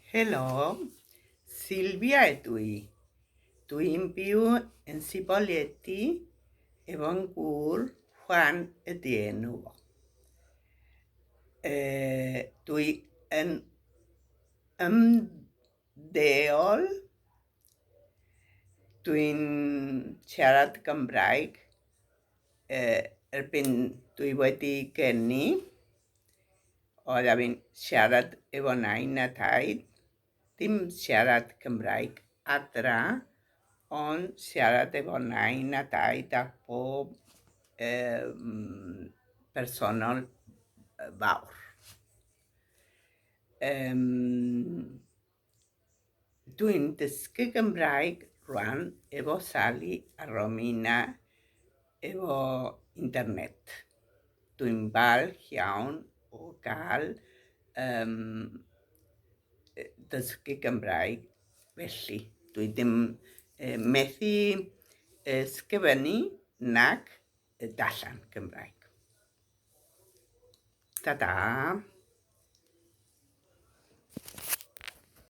Helo, Silvia ydw i. Dwi'n byw yn Sibolietti efo'n gŵr Juan ydy enw fo. Dwi yn ymddeol, dwi'n siarad Gymraeg erbyn dwi wedi geni. Oedd a fi'n siarad efo nain a taid, dim siarad Cymraeg adra, ond siarad efo nain a daid a bob personol fawr. Dwi'n dysgu Gymraeg rwan efo Sally a Romina efo internet. Dwi'n falch iawn o gael dysgu Gymraeg, felly dwi ddim methu ysgrifennu nac darllen Gymraeg. Ta-da!